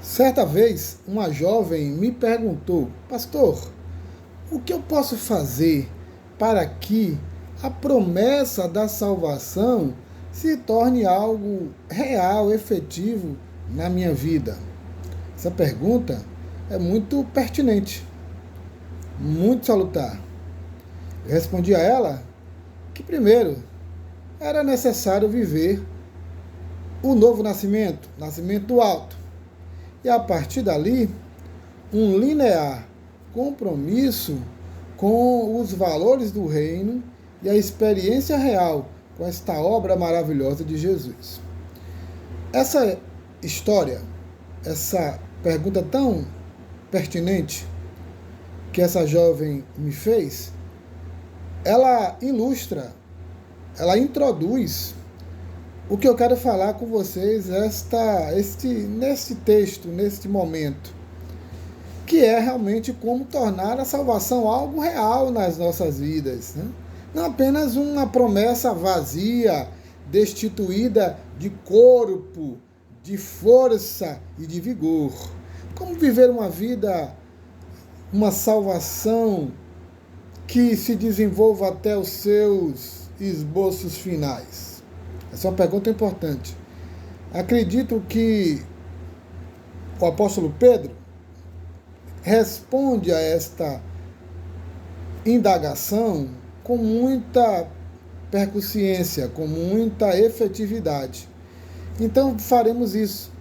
Certa vez, uma jovem me perguntou: Pastor, o que eu posso fazer para que a promessa da salvação se torne algo real, efetivo na minha vida? Essa pergunta é muito pertinente, muito salutar. Eu respondi a ela que, primeiro, era necessário viver o novo nascimento, nascimento do alto. E a partir dali, um linear compromisso com os valores do reino e a experiência real com esta obra maravilhosa de Jesus. Essa história, essa pergunta tão pertinente que essa jovem me fez, ela ilustra, ela introduz o que eu quero falar com vocês neste texto, neste momento, que é realmente como tornar a salvação algo real nas nossas vidas, né? Não apenas uma promessa vazia, destituída de corpo, de força e de vigor. Como viver uma vida, uma salvação que se desenvolva até os seus esboços finais? Essa é uma pergunta importante. Acredito que o apóstolo Pedro responde a esta indagação com muita percussiência, com muita efetividade. Então faremos isso.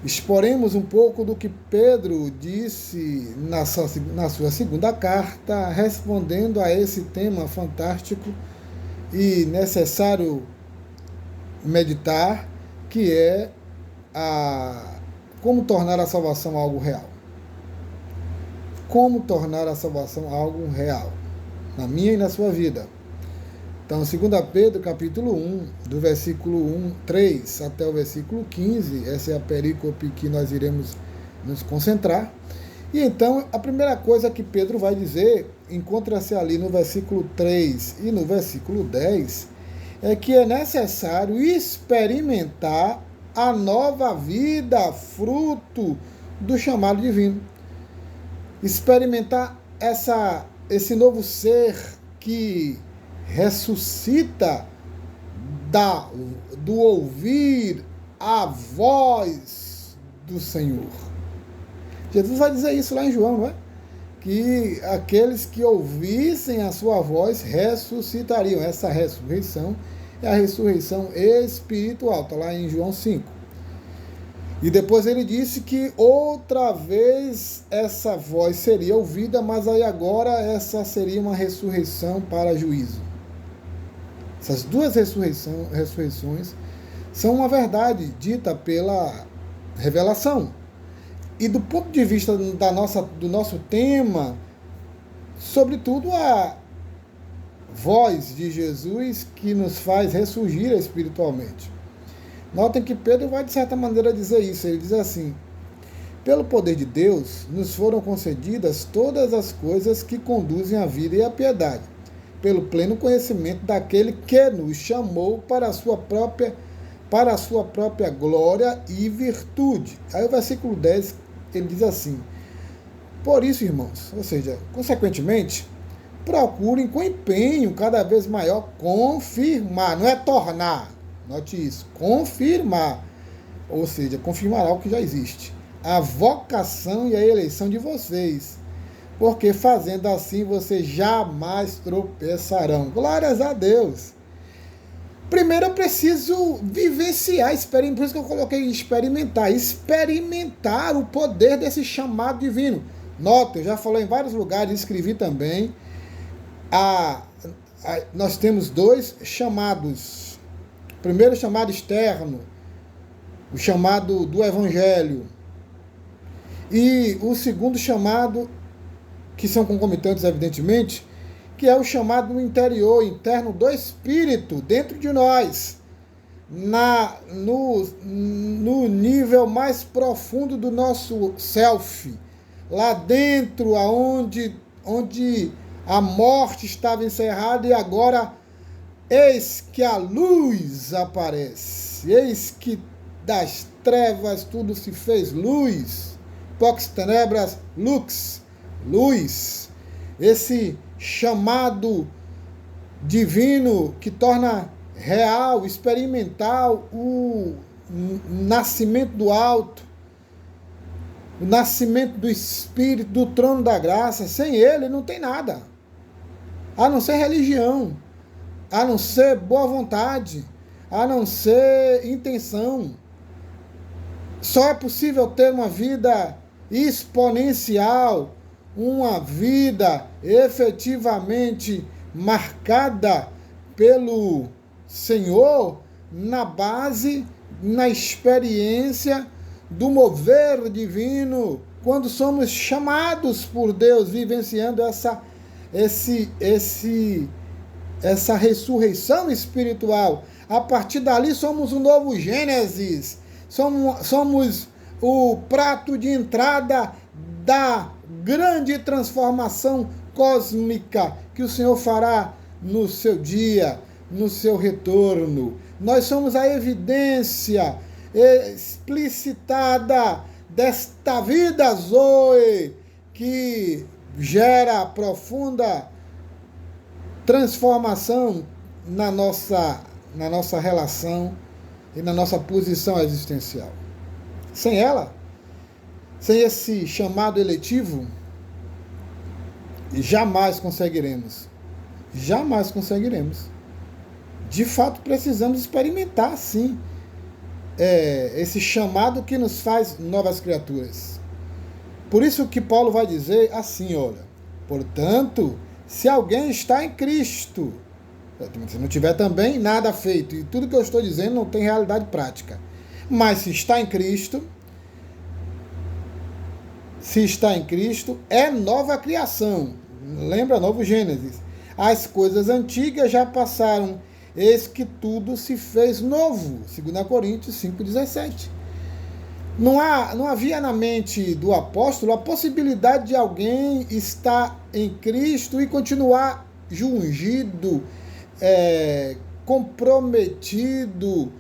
Exporemos um pouco do que Pedro disse na sua segunda carta, respondendo a esse tema fantástico e necessário meditar, que é como tornar a salvação algo real. Como tornar a salvação algo real, na minha e na sua vida. Então, 2 Pedro, capítulo 1, do versículo 3 até o versículo 15, essa é a perícope que nós iremos nos concentrar. E então, a primeira coisa que Pedro vai dizer, encontra-se ali no versículo 3 e no versículo 10, é que é necessário experimentar a nova vida, fruto do chamado divino. Experimentar esse novo ser que ressuscita do ouvir a voz do Senhor. Jesus vai dizer isso lá em João, não é? Que aqueles que ouvissem a sua voz ressuscitariam. Essa ressurreição é a ressurreição espiritual, está lá em João 5. E depois ele disse que outra vez essa voz seria ouvida, mas aí agora essa seria uma ressurreição para juízo. Essas duas ressurreições são uma verdade dita pela revelação. E do ponto de vista do nosso tema, sobretudo a voz de Jesus que nos faz ressurgir espiritualmente. Notem que Pedro vai, de certa maneira, dizer isso. Ele diz assim: pelo poder de Deus, nos foram concedidas todas as coisas que conduzem à vida e à piedade, pelo pleno conhecimento daquele que nos chamou para a sua própria glória e virtude. Aí o versículo 10, ele diz assim: por isso, irmãos, ou seja, consequentemente, procurem com empenho cada vez maior confirmar, não é tornar, note isso, confirmar, ou seja, confirmará o que já existe, a vocação e a eleição de vocês, porque fazendo assim vocês jamais tropeçarão. Glórias a Deus! Primeiro eu preciso vivenciar, por isso que eu coloquei experimentar o poder desse chamado divino. Nota, eu já falei em vários lugares, escrevi também, nós temos dois chamados. O primeiro chamado externo, o chamado do Evangelho. E o segundo chamado, que são concomitantes, evidentemente, que é o chamado interior, interno do Espírito, dentro de nós, no nível mais profundo do nosso self, lá dentro, onde a morte estava encerrada e agora eis que a luz aparece, eis que das trevas tudo se fez luz. Vox tenebras lux, luz. Esse chamado divino que torna real, experimental o nascimento do alto, o nascimento do Espírito, do trono da graça. Sem ele não tem nada, a não ser religião, a não ser boa vontade, a não ser intenção. Só é possível ter uma vida exponencial, uma vida efetivamente marcada pelo Senhor na base, na experiência do mover divino, quando somos chamados por Deus, vivenciando essa ressurreição espiritual. A partir dali somos um novo Gênesis, somos o prato de entrada da grande transformação cósmica que o Senhor fará no seu dia, no seu retorno. Nós somos a evidência explicitada desta vida Zoe, que gera profunda transformação na nossa relação e na nossa posição existencial. Sem ela, sem esse chamado eletivo, jamais conseguiremos. Jamais conseguiremos. De fato, precisamos experimentar, sim, esse chamado que nos faz novas criaturas. Por isso que Paulo vai dizer assim, olha, portanto, se alguém está em Cristo, se não tiver também, nada feito. E tudo que eu estou dizendo não tem realidade prática. Mas se está em Cristo, é nova criação. Lembra, novo Gênesis. As coisas antigas já passaram, eis que tudo se fez novo. 2 Coríntios 5,17. Não havia na mente do apóstolo a possibilidade de alguém estar em Cristo e continuar jungido, comprometido,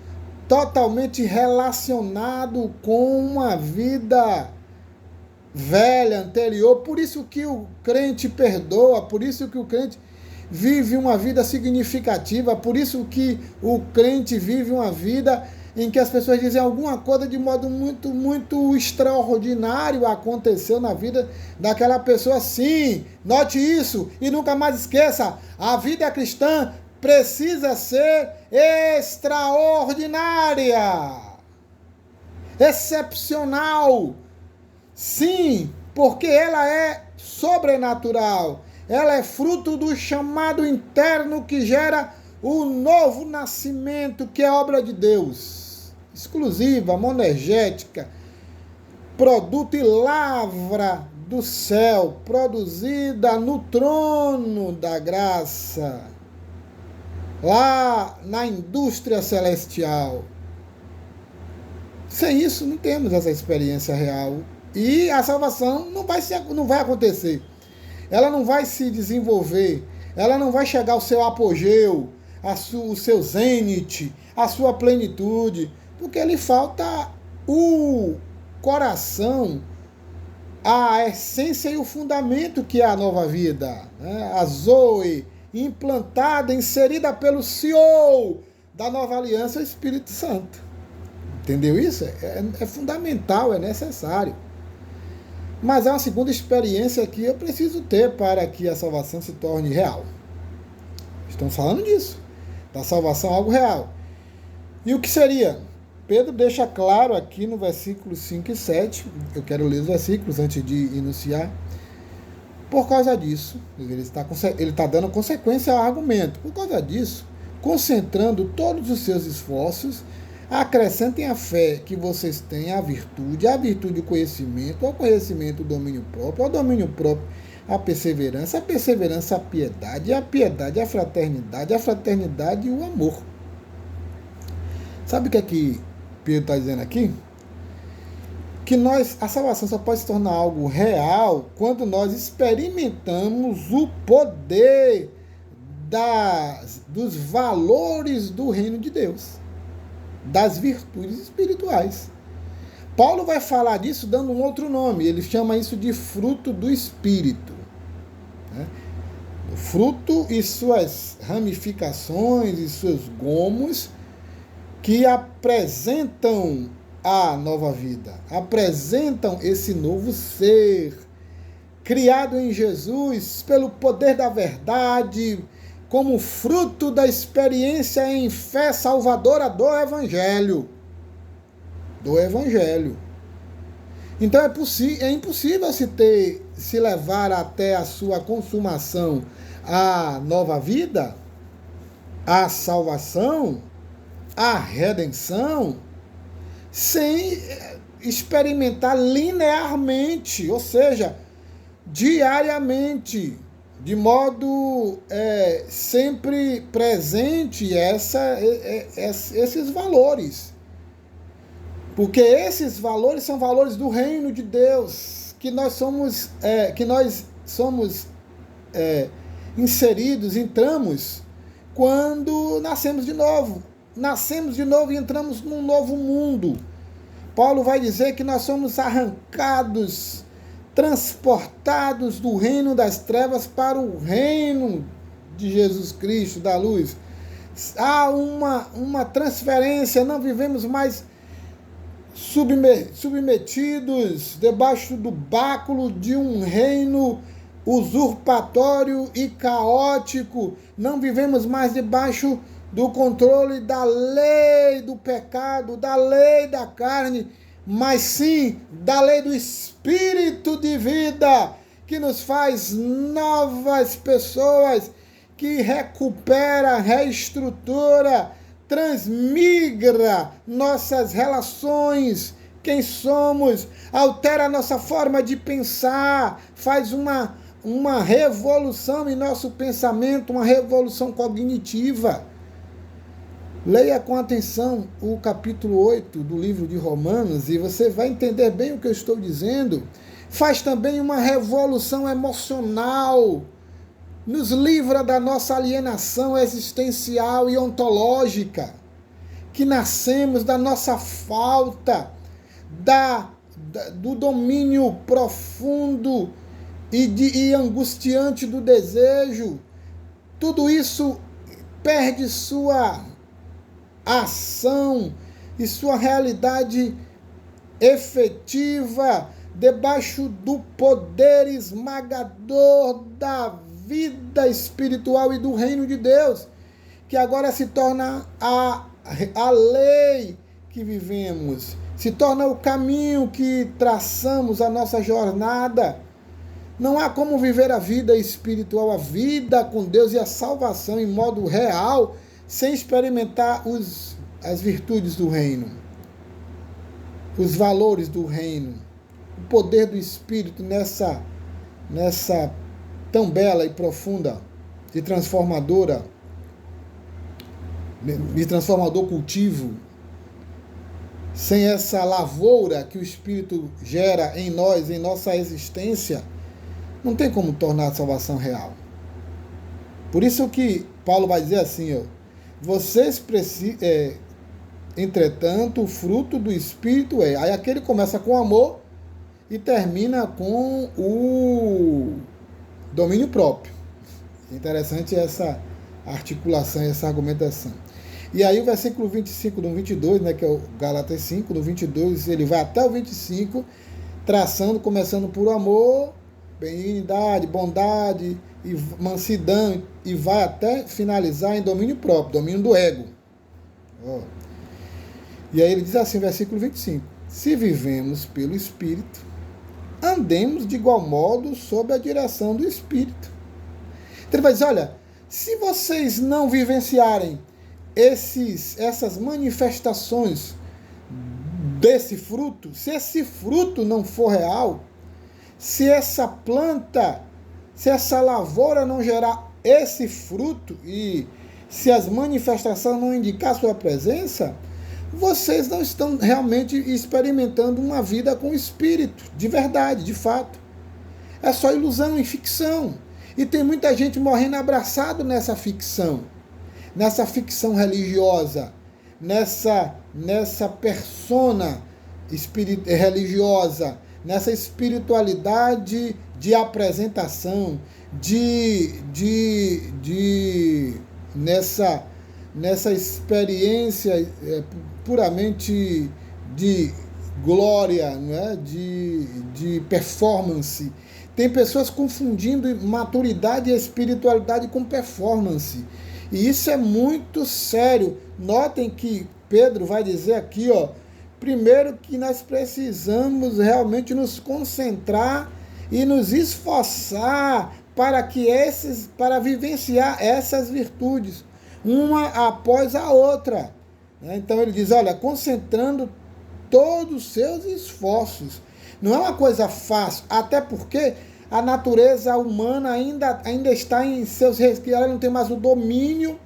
totalmente relacionado com uma vida velha, anterior. Por isso que o crente perdoa, por isso que o crente vive uma vida significativa, por isso que o crente vive uma vida em que as pessoas dizem alguma coisa de modo muito, muito extraordinário aconteceu na vida daquela pessoa. Sim, note isso e nunca mais esqueça, a vida cristã precisa ser extraordinária, excepcional. Sim, porque ela é sobrenatural. Ela é fruto do chamado interno que gera o novo nascimento, que é obra de Deus. Exclusiva, monergética, produto e lavra do céu, produzida no trono da graça, lá na indústria celestial. Sem isso, não temos essa experiência real. E a salvação não vai acontecer. Ela não vai se desenvolver. Ela não vai chegar ao seu apogeu, o seu zênite, a sua plenitude, porque lhe falta o coração, a essência e o fundamento que é a nova vida, né? A Zoe, implantada, inserida pelo CEO da nova aliança, o Espírito Santo. Entendeu isso? É fundamental, é necessário. Mas é uma segunda experiência que eu preciso ter para que a salvação se torne real. Estamos falando disso, da salvação, algo real. E o que seria? Pedro deixa claro aqui no versículo 5 e 7, eu quero ler os versículos antes de iniciar. Por causa disso, ele está dando consequência ao argumento. Por causa disso, concentrando todos os seus esforços, acrescentem a fé que vocês têm à virtude o conhecimento, ao conhecimento o domínio próprio, ao domínio próprio a perseverança a piedade a fraternidade e o amor. Sabe o que é que Pedro está dizendo aqui? Que a salvação só pode se tornar algo real quando nós experimentamos o poder dos valores do reino de Deus, das virtudes espirituais. Paulo vai falar disso dando um outro nome. Ele chama isso de fruto do Espírito. Né? O fruto e suas ramificações e seus gomos que apresentam a nova vida, apresentam esse novo ser, criado em Jesus pelo poder da verdade, como fruto da experiência em fé salvadora do Evangelho. Do Evangelho. Então é impossível se levar até a sua consumação a nova vida, a salvação, a redenção, sem experimentar linearmente, ou seja, diariamente, de modo sempre presente esses valores. Porque esses valores são valores do reino de Deus, que nós somos inseridos, entramos quando nascemos de novo. Nascemos de novo e entramos num novo mundo. Paulo vai dizer que nós somos arrancados, transportados do reino das trevas para o reino de Jesus Cristo, da luz. Há uma transferência, não vivemos mais submetidos debaixo do báculo de um reino usurpatório e caótico. Não vivemos mais debaixo do controle da lei do pecado, da lei da carne, mas sim da lei do Espírito de vida, que nos faz novas pessoas, que recupera, reestrutura, transmigra nossas relações, quem somos, altera a nossa forma de pensar, faz uma revolução em nosso pensamento, uma revolução cognitiva. Leia com atenção o capítulo 8 do livro de Romanos e você vai entender bem o que eu estou dizendo. Faz também uma revolução emocional, nos livra da nossa alienação existencial e ontológica, que nascemos da nossa falta, do domínio profundo e angustiante do desejo. Tudo isso perde sua ação e sua realidade efetiva debaixo do poder esmagador da vida espiritual e do reino de Deus, que agora se torna a lei que vivemos, se torna o caminho que traçamos a nossa jornada. Não há como viver a vida espiritual, a vida com Deus e a salvação em modo real, sem experimentar as virtudes do reino, os valores do reino, o poder do Espírito nessa tão bela e profunda e transformador cultivo. Sem essa lavoura que o Espírito gera em nós, em nossa existência, não tem como tornar a salvação real. Por isso que Paulo vai dizer assim, vocês precisam, entretanto, o fruto do Espírito é. Aí aqui ele começa com amor e termina com o domínio próprio. Interessante essa articulação, essa argumentação. E aí o versículo 25 do 22, né, que é o Gálatas 5, do 22, ele vai até o 25, começando por amor, benignidade, bondade e mansidão, e vai até finalizar em domínio próprio, domínio do ego. E aí ele diz assim, versículo 25, se vivemos pelo Espírito, andemos de igual modo sob a direção do Espírito. Então ele vai dizer, olha, se vocês não vivenciarem essas manifestações desse fruto, se esse fruto não for real, se essa planta, se essa lavoura não gerar esse fruto e se as manifestações não indicar sua presença, vocês não estão realmente experimentando uma vida com o Espírito, de verdade, de fato. É só ilusão e ficção. E tem muita gente morrendo abraçado nessa ficção religiosa, nessa persona religiosa, nessa espiritualidade de apresentação, nessa experiência puramente de glória, né? de performance. Tem pessoas confundindo maturidade e espiritualidade com performance. E isso é muito sério. Notem que Pedro vai dizer aqui, primeiro que nós precisamos realmente nos concentrar e nos esforçar para vivenciar essas virtudes, uma após a outra. Então ele diz, olha, concentrando todos os seus esforços. Não é uma coisa fácil, até porque a natureza humana ainda está em seus resquícios, ela não tem mais o domínio,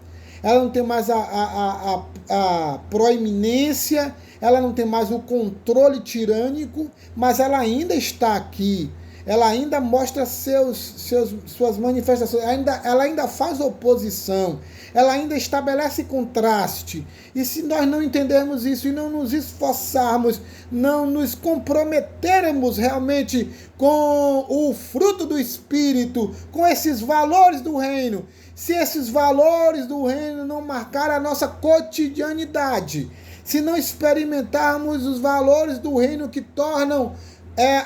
ela não tem mais a proeminência, ela não tem mais o controle tirânico, mas ela ainda está aqui, ela ainda mostra suas manifestações, ela ainda faz oposição, ela ainda estabelece contraste. E se nós não entendermos isso e não nos esforçarmos, não nos comprometermos realmente com o fruto do Espírito, com esses valores do reino, se esses valores do reino não marcarem a nossa cotidianidade, se não experimentarmos os valores do reino que tornam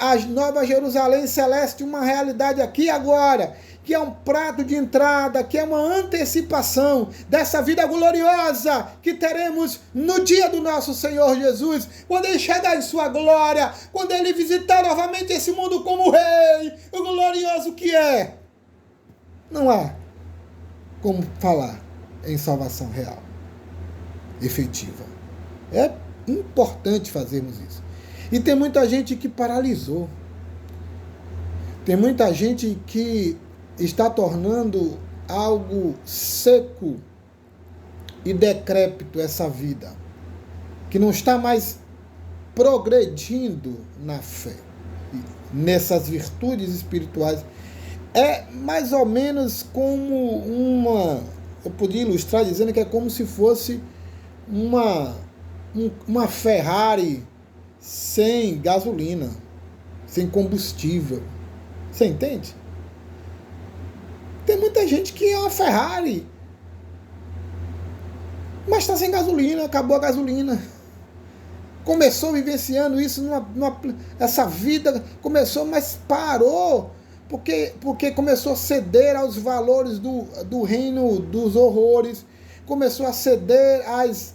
a Nova Jerusalém Celeste uma realidade aqui e agora, que é um prato de entrada, que é uma antecipação dessa vida gloriosa que teremos no dia do nosso Senhor Jesus, quando Ele chegar em sua glória, quando Ele visitar novamente esse mundo como Rei, o glorioso que é. Não há como falar em salvação real, efetiva. É importante fazermos isso. E tem muita gente que paralisou. Tem muita gente que está tornando algo seco e decrépito essa vida, que não está mais progredindo na fé, nessas virtudes espirituais. É mais ou menos como eu podia ilustrar dizendo que é como se fosse uma Ferrari sem gasolina, sem combustível. Você entende? Tem muita gente que é uma Ferrari, mas está sem gasolina, acabou a gasolina. Começou vivenciando isso, essa vida começou, mas parou, porque começou a ceder aos valores do reino dos horrores, começou a ceder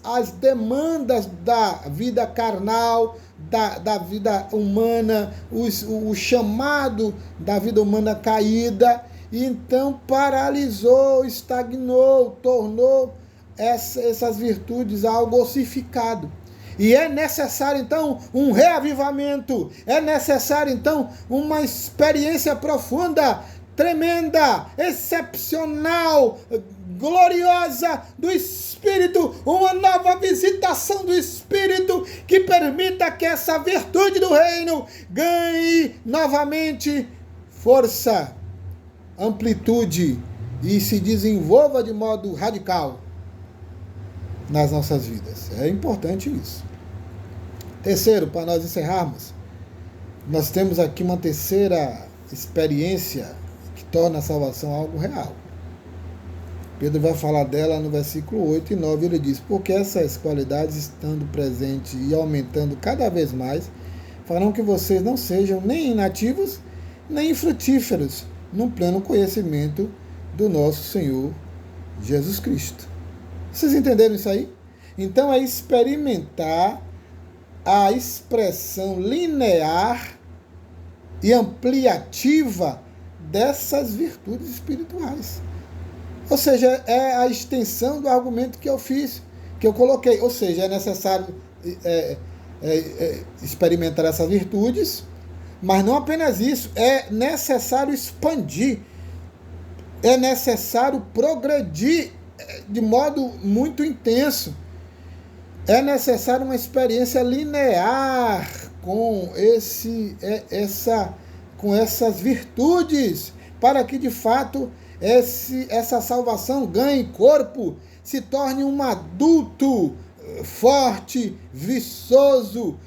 às demandas da vida carnal, da vida humana, o chamado da vida humana caída, e então paralisou, estagnou, tornou essas virtudes algo ossificado. E é necessário, então, um reavivamento, é necessário, então, uma experiência profunda, tremenda, excepcional, gloriosa do Espírito, uma nova visitação do Espírito que permita que essa virtude do reino ganhe novamente força, amplitude e se desenvolva de modo radical nas nossas vidas. É importante isso. Terceiro, para nós encerrarmos, nós temos aqui uma terceira experiência que torna a salvação algo real. Pedro vai falar dela no versículo 8 e 9, ele diz: porque essas qualidades, estando presentes e aumentando cada vez mais, farão que vocês não sejam nem inativos, nem infrutíferos no pleno conhecimento do nosso Senhor Jesus Cristo. Vocês entenderam isso aí? Então é experimentar a expressão linear e ampliativa dessas virtudes espirituais. Ou seja, é a extensão do argumento que eu fiz, que eu coloquei. Ou seja, é necessário experimentar essas virtudes, mas não apenas isso, é necessário expandir, é necessário progredir de modo muito intenso. É necessário uma experiência linear com essas virtudes, para que de fato essa salvação ganhe corpo, se torne um adulto forte, viçoso,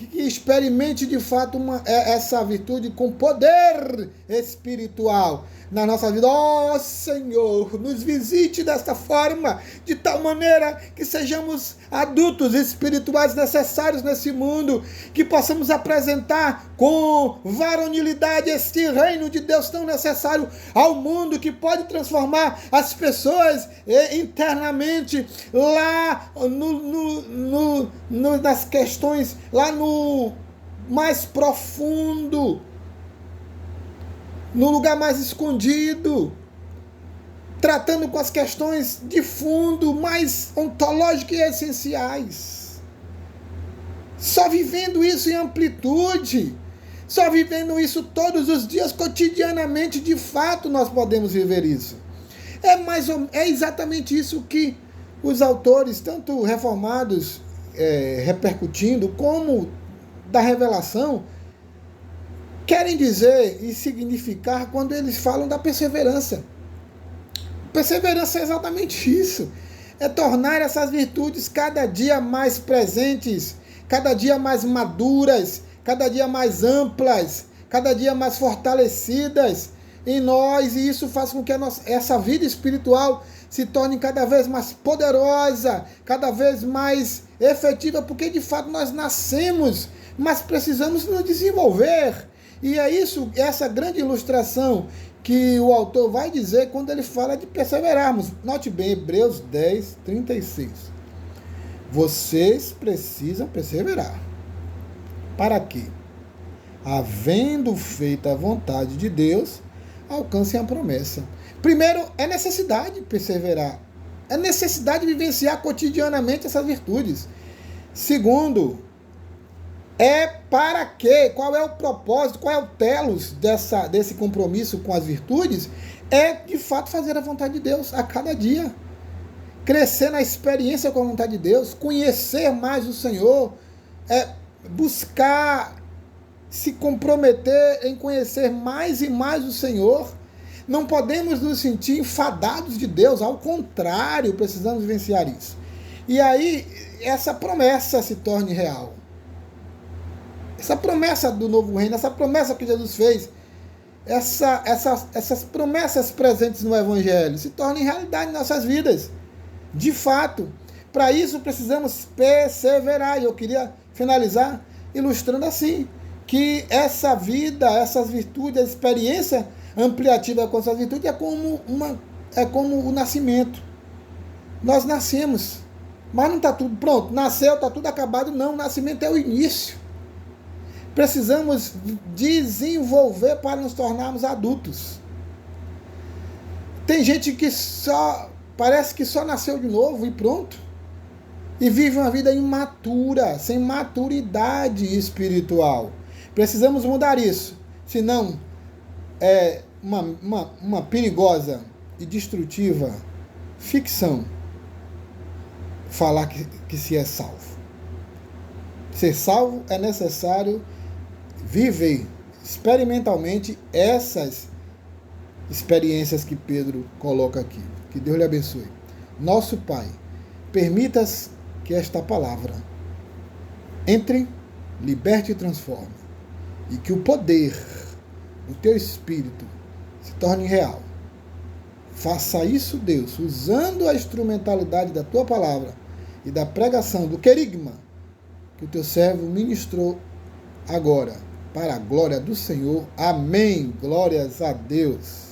que experimente de fato essa virtude com poder espiritual na nossa vida. Ó Senhor, nos visite desta forma, de tal maneira que sejamos adultos espirituais necessários nesse mundo, que possamos apresentar com varonilidade este reino de Deus tão necessário ao mundo, que pode transformar as pessoas internamente lá nas questões, lá no mais profundo, no lugar mais escondido, tratando com as questões de fundo, mais ontológicas e essenciais. Só vivendo isso em amplitude, só vivendo isso todos os dias, cotidianamente, de fato, nós podemos viver isso. É exatamente isso que os autores, tanto reformados, repercutindo, como da revelação, querem dizer e significar quando eles falam da perseverança. Perseverança é exatamente isso. É tornar essas virtudes cada dia mais presentes, cada dia mais maduras, cada dia mais amplas, cada dia mais fortalecidas em nós. E isso faz com que essa vida espiritual se torne cada vez mais poderosa, cada vez mais efetiva, porque de fato nós nascemos, mas precisamos nos desenvolver. E é isso, essa grande ilustração que o autor vai dizer quando ele fala de perseverarmos. Note bem, Hebreus 10, 36. Vocês precisam perseverar. Para quê? Havendo feito a vontade de Deus, alcancem a promessa. Primeiro, é necessidade perseverar. É necessidade vivenciar cotidianamente essas virtudes. Segundo, é para quê? Qual é o propósito? Qual é o telos desse compromisso com as virtudes? É, de fato, fazer a vontade de Deus a cada dia. Crescer na experiência com a vontade de Deus, conhecer mais o Senhor, buscar se comprometer em conhecer mais e mais o Senhor. Não podemos nos sentir enfadados de Deus, ao contrário, precisamos vivenciar isso. E aí, essa promessa se torne real. Essa promessa do novo reino, essa promessa que Jesus fez, essas promessas presentes no Evangelho se tornem realidade em nossas vidas. De fato, para isso precisamos perseverar. E eu queria finalizar ilustrando assim, que essa vida, essas virtudes, a experiência ampliativa com essas virtudes é como o nascimento. Nós nascemos, mas não está tudo pronto. Nasceu, está tudo acabado. Não, o nascimento é o início. Precisamos desenvolver para nos tornarmos adultos. Tem gente que parece que só nasceu de novo e pronto. E vive uma vida imatura, sem maturidade espiritual. Precisamos mudar isso. Senão, é uma perigosa e destrutiva ficção falar que se é salvo. Ser salvo é necessário viver experimentalmente essas experiências que Pedro coloca aqui. Que Deus lhe abençoe. Nosso Pai, permitas que esta palavra entre, liberte e transforme, e que o poder do teu Espírito se torne real. Faça isso, Deus, usando a instrumentalidade da tua palavra e da pregação do querigma que o teu servo ministrou agora, para a glória do Senhor. Amém. Glórias a Deus.